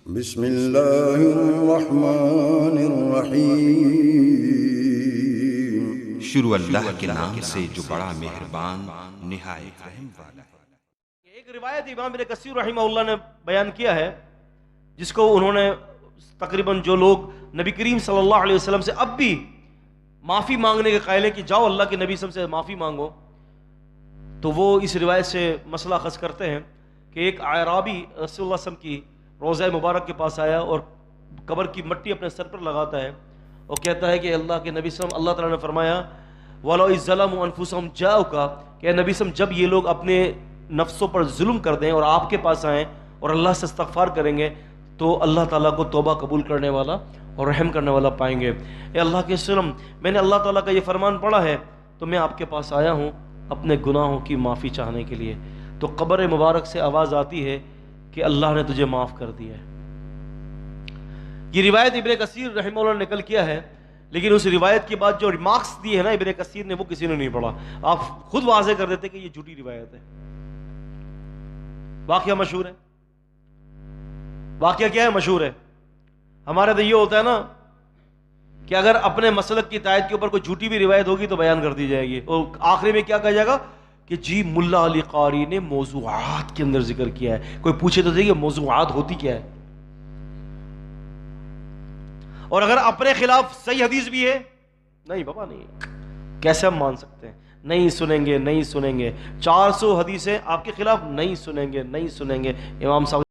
بسم اللہ الرحمن الرحیم۔ شروع اللہ کے نام سے جو بڑا مہربان نہایت رحم والا ہے۔ ایک روایت امام ابن کثیر رحمہ اللہ نے بیان کیا ہے، جس کو انہوں نے تقریباً جو لوگ نبی کریم صلی اللہ علیہ وسلم سے اب بھی معافی مانگنے کے قائل ہیں کہ جاؤ اللہ کے نبی صلی اللہ علیہ وسلم سے معافی مانگو، تو وہ اس روایت سے مسئلہ اخذ کرتے ہیں کہ ایک اعرابی رسول اللہ صلی اللہ علیہ وسلم کی روضہ مبارک کے پاس آیا اور قبر کی مٹی اپنے سر پر لگاتا ہے اور کہتا ہے کہ اللہ کے نبی صلی اللہ علیہ وسلم، اللہ تعالیٰ نے فرمایا وَلَوْ إِذْ ظَلَمُوا أَنفُسَهُمْ جَاءُوكَ، کہ نبی صلی اللہ علیہ وسلم جب یہ لوگ اپنے نفسوں پر ظلم کر دیں اور آپ کے پاس آئیں اور اللہ سے استغفار کریں گے تو اللہ تعالیٰ کو توبہ قبول کرنے والا اور رحم کرنے والا پائیں گے۔ اے اللہ کے وسلم، میں نے اللہ تعالیٰ کا یہ فرمان پڑھا ہے تو میں آپ کے پاس آیا ہوں اپنے گناہوں کی معافی چاہنے کے لیے۔ تو قبر مبارک سے آواز آتی ہے کہ اللہ نے تجھے معاف کر دیا ہے۔ یہ روایت ابن کثیر رحمہ اللہ نے نقل کیا ہے، لیکن اس روایت کے بعد جو ریمارکس دیے ہیں نا ابن کثیر نے، وہ کسی نے نہیں پڑھا۔ آپ خود واضح کر دیتے کہ یہ جھوٹی روایت ہے۔ واقعہ مشہور ہے، واقعہ کیا ہے؟ مشہور ہے۔ ہمارے تو یہ ہوتا ہے نا کہ اگر اپنے مسلک کی تائید کے اوپر کوئی جھوٹی بھی روایت ہوگی تو بیان کر دی جائے گی، اور آخری میں کیا کہا جائے گا کہ جی ملا علی قاری نے موضوعات کے اندر ذکر کیا ہے۔ کوئی پوچھے تو دیکھیے موضوعات ہوتی کیا ہے، اور اگر اپنے خلاف صحیح حدیث بھی ہے، نہیں بابا نہیں، کیسے ہم مان سکتے ہیں؟ نہیں سنیں گے، نہیں سنیں گے۔ 400 حدیثیں آپ کے خلاف، نہیں سنیں گے، نہیں سنیں گے۔ امام صاحب